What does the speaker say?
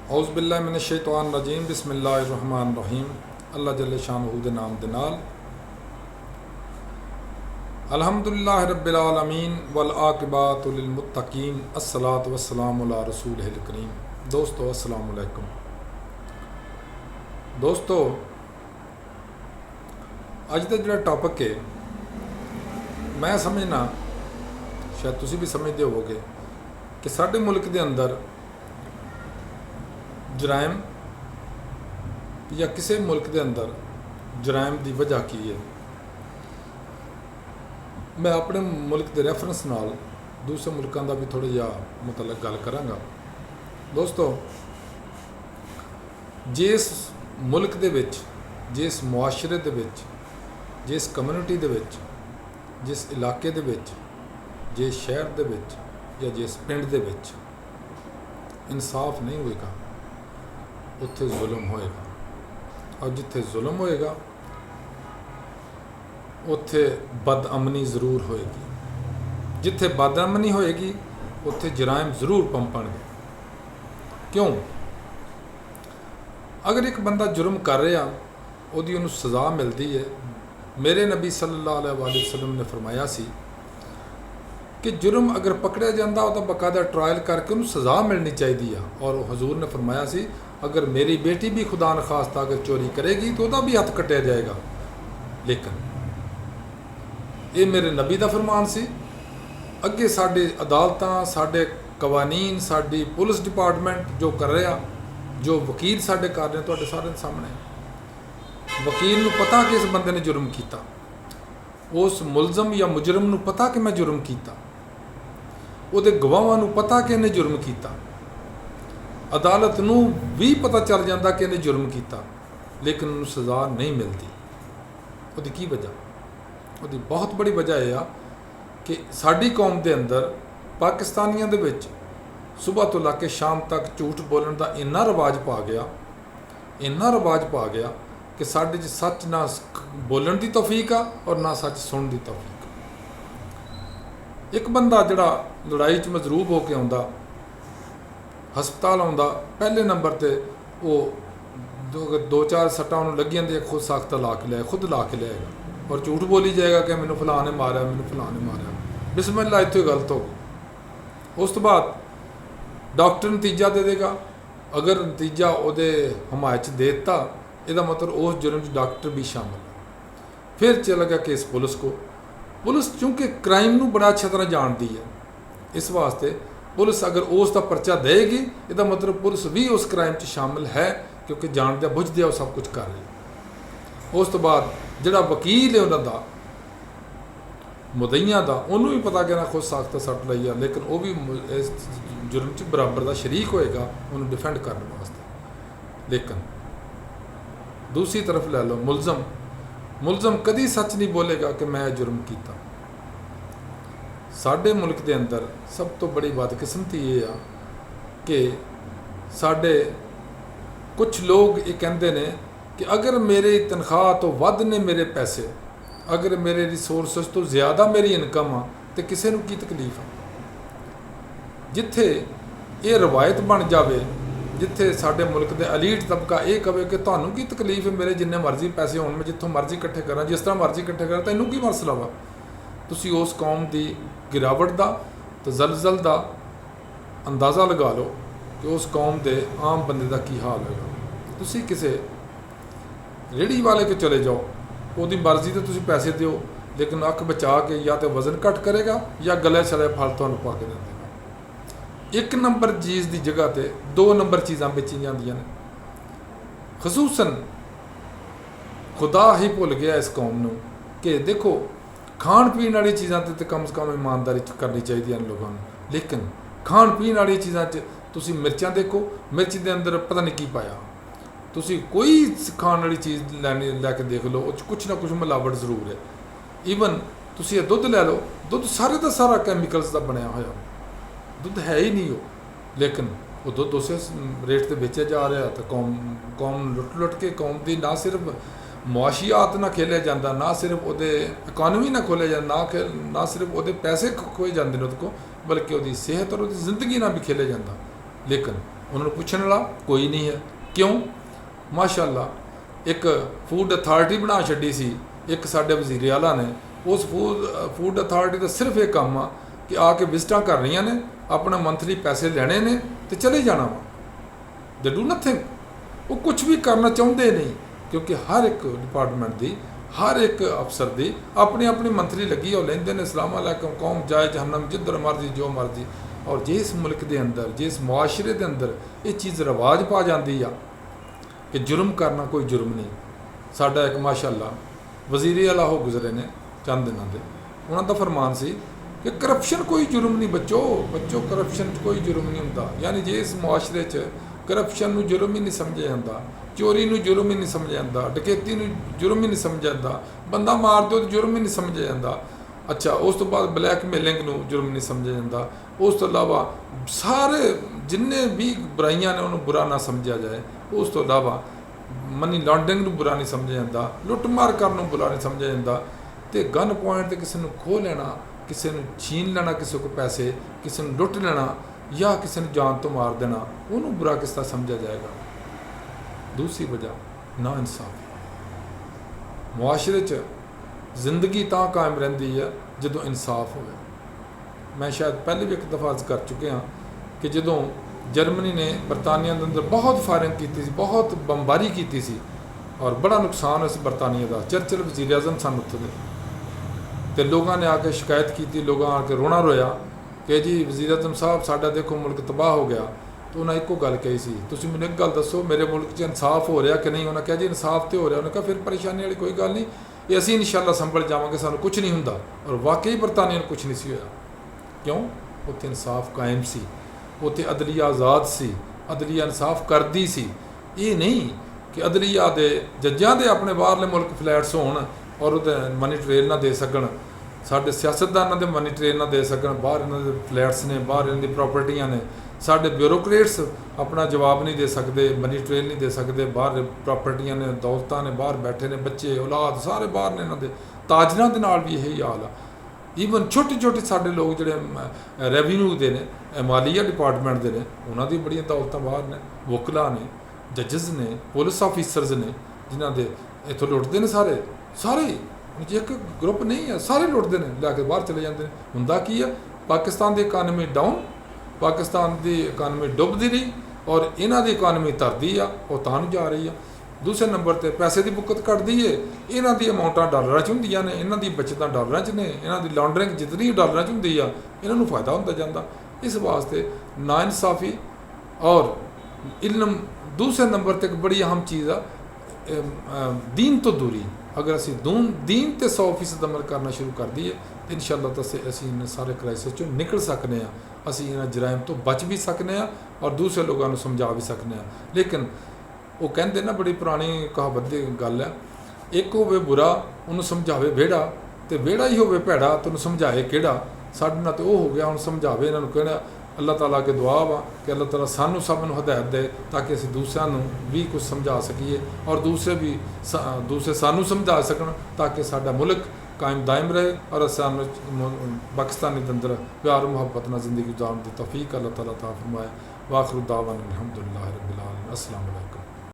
औज़ुबिल्लाहि मिनश्शैतानिर्रजीम बिस्मिल्लाहिर्रहमानिर्रहीम। अल्लाह जल्ले शानहू दे नाम दे नाल अल्हम्दुलिल्लाहि रब्बिल आलमीन वल आक़िबतु लिल मुत्तक़ीन अस्सलातु वस्सलामु अला रसूलिहिल करीम। दोस्तों अस्सलामु अलैकुम। दोस्तों अज दा जिहड़ा टॉपिक है मैं समझना शायद तुसी भी समझते होवोगे कि साडे मुल्क दे अंदर जराइम या किसी मुल्क के अंदर जराइम की वजह की है। मैं अपने मुल्क के रेफरेंस नाल दूसरे मुल्कों का भी थोड़ा जिहा मतलब गल करांगा। दोस्तों जिस मुल्क दे विच, जिस मुआशरे दे विच, जिस कम्यूनिटी दे विच, जिस इलाके दे विच, जिस शहर दे विच या जिस पिंड दे विच इंसाफ नहीं होएगा उत्थे जुल्म होएगा, और जिथे जुल्म होएगा उत्थे बदअमनी जरूर होएगी। जिथे बदअमनी होएगी उत्थे जराइम जरूर पंपणगे। क्यों? अगर एक बंदा जुर्म कर रहा उहदी उहनूं सज़ा मिलती है। मेरे नबी सल्लल्लाहु अलैहि वसल्लम ने फरमाया सी कि जुर्म अगर पकड़िया जाता तो बकायदा ट्रायल करके उन्हें सज़ा मिलनी चाहिए। और हजूर ने फरमाया सी अगर मेरी बेटी भी खुदा न खास्ता अगर चोरी करेगी तो वह भी हथ कटिया जाएगा। लेकिन ये मेरे नबी का फरमान सी। अगे साडे अदालतां, साडे कवानीन, साडी पुलिस डिपार्टमेंट जो कर रहा, जो वकील साडे कर रहे तुहाडे सारे सामने, वकील नूं पता कि इस बंदे ने जुर्म किया, उस मुलजम या मुजरम नूं पता कि मैं जुर्म किया, उहदे गवाहां नूं पता कि इन्हें जुर्म किया, अदालत नूं भी पता चल जाता कि इन्हें जुर्म किया, लेकिन उन्हें सज़ा नहीं मिलती। उसकी की वजह? उसकी बहुत बड़ी वजह यह आ कि साडी कौम के अंदर पाकिस्तानियों के विच सुबह तो लैके शाम तक झूठ बोलने का इन्ना रिवाज पा गया, इन्ना रिवाज पा गया कि साडे च सच ना बोलण की तौफीक आ और ना सच सुनने की तौफीक। एक बंदा जिहड़ा लड़ाई च मजरूब होकर आउंदा, हस्पताल आउंदा, पहले नंबर पर वो दो चार सट्टां उन्होंने लगी जांदियां, खुद सख्त ला के लिया, खुद ला के लियाएगा और झूठ बोली जाएगा कि मैनू फलां ने मारिया, मैनू फलां ने मारिया। बिस्मिल्लाह, इत्थे गलत हो गई। उस तो बाद डॉक्टर नतीजा दे देगा। अगर नतीजा उहदे हमायत दे दिता, इसदा मतलब उस जुर्म च डॉक्टर भी शामिल है। फिर चला गया केस पुलिस को। पुलिस चूँकि क्राइम नूं बड़ा अच्छा तरह जानती है, इस वास्ते पुलिस अगर उसका परचा देगी इसका मतलब पुलिस भी उस क्राइम च शामिल है, क्योंकि जानदे बुझदे वो सब कुछ कर रही है। उस तो बाद जिहड़ा वकील है उन्होंने मुदईयां का, उन्होंने भी पता कि ना खुद सख्त सट लई है, लेकिन वो भी इस जुर्म च बराबर का शरीक होएगा उन्होंने डिफेंड करने वास्ते। लेकिन दूसरी तरफ ले लो मुलजम, मुलजम कभी सच नहीं बोलेगा कि मैं जुर्म किया। साडे मुल्क के अंदर सब तो बड़ी बदकिस्मती ये आ कि साडे कुछ लोग ये कहते हैं कि अगर मेरी तनख्वाह तो वध ने मेरे पैसे, अगर मेरे रिसोर्सिस तो ज़्यादा मेरी इनकम आ तो किसी को की तकलीफ है। जिथे ये रवायत बन जाए, जिथे साडे मुल्क के अलीट तबका ये कहे कि तुहानूं की तकलीफ है, मेरे जिन्ने मर्जी पैसे होण, मैं जिथों मर्जी इकट्ठे करा, जिस तरह मर्जी इकट्ठे करा, तैनूं की मसला वा। तुसी उस कौम की गिरावट का तो जलजल का अंदाज़ा लगा लो कि उस कौम के आम बंदे का की हाल होगा। तुसी किसी रेहड़ी वाले के चले जाओ, उसकी मर्जी तो तुसी पैसे दो, लेकिन अख बचा के या तो वजन घट करेगा या गले चले फल तुहानूं पा के दे देगा। एक नंबर चीज़ की जगह पर दो नंबर चीज़ां बेची जांदियां ने। खसूसन खुदा ही भुल गया इस कौम नूं कि देखो खाण पीण वाली चीज़ों तो कम से कम ईमानदारी करनी चाहिए लोगों को, लेकिन खाण पीण वाली चीज़ों तुसी मिर्चां देखो, मिर्च के अंदर पता नहीं की पाया। तुसी कोई खाण वाली चीज़ लैके देख लो, कुछ ना कुछ मिलावट जरूर है। ईवन तुसी दुध लै लो, दुध सारे का सारा कैमिकल्स का बनया होया, दुध है ही नहीं हो, लेकिन वो दुध उस रेट से बेचा जा रहा। तो कौम लुट लुट के कौम की ना सिर्फ मुआशियात ना खेलिया जाता, ना सिर्फ वो इकॉनमी ना खोलिया जाता, ना सिर्फ वो पैसे खोए जाते हैं, बल्कि वो सेहत और जिंदगी ना भी खेलिया जाता। लेकिन उन्होंने पूछने वाला कोई नहीं है। क्यों? माशाअल्लाह एक फूड अथॉरिटी बना छड्डी सी एक साडे वजीरे आला ने। उस फूड अथॉरिटी का सिर्फ एक काम आ कि आके विजिटां कर रही ने, अपने मंथली पैसे लेने ने तो चले जाना वा। दे डू नथिंग, वो कुछ भी करना चाहते नहीं, क्योंकि हर एक डिपार्टमेंट की हर एक अफसर की अपनी अपनी मंथली लगी और लेंदे ने। सलाम अलैकुम कौम जाए जहन्नम जिधर मर्जी जो मर्जी। और जिस मुल्क के अंदर जिस मुआशरे के अंदर ये चीज़ रिवाज पा जाती आ कि जुर्म करना कोई जुर्म नहीं। साडा एक माशाअल्लाह वजीरे आला हो गुजरे ने चंद दिनों के, उन्होंने फरमान सी कि करप्शन कोई जुर्म नहीं बच्चो, करप्शन कोई जुर्म नहीं होंदा। यानी जिस मुआशरे च करप्शन नूं जुर्म ही नहीं समझा जाता, चोरी नूं जुर्म ही नहीं समझा जाता, डकैती नूं जुर्म ही नहीं समझा जाता, बंदा मार दो तो जुर्म ही नहीं समझा जाता। अच्छा, उस तो बाद ब्लैकमेलिंग नूं जुर्म नहीं समझा जाता। उस तो इलावा सारे जिन्ने भी बुराइयां ने उन्होंने बुरा ना समझा जाए। उस तो इलावा मनी लॉन्डरिंग नूं बुरा नहीं समझा जाता, लुੱਟ-ਮਾਰ ਕਰਨ ਨੂੰ बुरा नहीं समझा जाता। तो गन पॉइंट ते किसी नूं खो लेना, किसी नूं छीन लेना, किसी को पैसे, किसी नूं लुੱਟ लेना या किसी ने जान तो मार देना, उन्होंने बुरा किस तरह समझा जाएगा? दूसरी वजह ना इंसाफी। मुआशरे च जिंदगी तां कायम रहिंदी है जदों इंसाफ होवे। मैं शायद पहले भी एक दफ़ा अर्ज कर चुके हाँ कि जदों जर्मनी ने बरतानिया के अंदर बहुत फायरिंग की, बहुत बमबारी की और बड़ा नुकसान उस बरतानिया का। चर्चिल वज़ीर आज़म सन उत्थों दे, तो लोगों ने आके शिकायत की, लोगों आके रोना रोया कि जी वज़ीर आज़म साहब साडा देखो मुल्क तबाह हो गया। तो उन्हें एको गल कही सी, तुसीं मैनूं एक गल दसो मेरे मुल्क च इंसाफ हो रहा कि नहीं? उन्हें कहा जी इंसाफ तो हो रहा। उन्हें कहा फिर परेशानी वाली कोई गल नहीं, ये असीं इंशाअल्लाह संभल जावांगे, सानूं कुछ नहीं हुंदा। और वाकई बरतानिया नूं कुछ नहीं सी होया। क्यों? उत्थे इंसाफ कायम सी, उत्थे अदलिया आज़ाद सी, अदलिया इंसाफ करदी सी। ये नहीं कि अदलिया दे जज्जां दे अपने बाहरले मुल्क फ्लैट्स होण और उहदे मनी ट्रेल ना दे सकण, साडे सियासतदानां दे मनी ट्रेल ना दे सकण, बाहर इन्हां दे फ्लैट्स ने, बाहर इन्हां दी प्रॉपर्टियां ने। साडे ब्यूरोक्रेट्स अपना जवाब नहीं दे सकते, मनी ट्रेल नहीं दे सकते, बाहर प्रॉपर्टियां ने, दौलतां ने, बाहर बैठे ने, बच्चे औलाद सारे बाहर ने। इन्हां दे ताजरां दे नाल भी यही हाल आ। ईवन छोटे छोटे साडे लोग जिहड़े रेवन्यू दे ने, मालिया डिपार्टमेंट दे ने, उन्हां दी बड़ियां दौलतां बाहर ने, वकला ने, जजिज ने, पुलिस ऑफिसर्स ने, जिन्हां दे इत्थों लुटदे ने सारे एक ग्रुप नहीं है, सारे लुटदे ने, लैके बाहर चले जाते हैं। हुंदा की है? पाकिस्तान की इकानमी डाउन, पाकिस्तान की इकानमी डुबदी रही और इन्हां दी इकानमी तरदी आ, वो तां जा रही है। दूसरे नंबर पर पैसे की बुकत घटदी है, इन्हां दी अमाउंटां डॉलरां च हुंदियां ने, इन्हां दी बचतां डॉलरां च ने, इन्हां दी लॉन्डरिंग जितनी डॉलरां च हुंदी आ, इन्हां नूं फायदा हुंदा जांदा। इस वास्ते नाइंसाफ़ी और इल्म। दूसरे नंबर पर एक बड़ी अहम चीज़ आ दीन तो दूरी। अगर असी दीन ते 100% अमल करना शुरू कर दईए तो इंशाअल्लाह तो असी इन सारे क्राइसिस चों निकल सकने, असी इन्हां जराइम तो बच भी सकने और दूसरे लोगों को समझा भी सकने। लेकिन वो कहते ना, बड़ी पुरानी कहावत की गल है, एक होवे बुरा उन्होंने समझावे वेड़ा, तो वेड़ा ही होवे भैड़ा तो उन्होंने समझाए किहड़ा। साडे नाल तो वो हो गया, हुण समझावे इन्होंने कहना। अल्लाह ताला के दुआ वा कि अल्लाह ताला सानू सब नूं हदायत दे ताकि असीं दूसरों नूं भी कुछ समझा सकीए और दूसरे सानू समझा सकन, ताकि साडा मुल्क कायम दायम रहे और सानू पाकिस्तानी के अंदर प्यार मुहब्बत नाल ज़िंदगी गुजारन दी तौफीक अल्लाह ताला अता फरमाए। वाखिर दावाना अल्हम्दुलिल्लाहि रब्बिल आलमीन। अस्सलामु अलैकुम।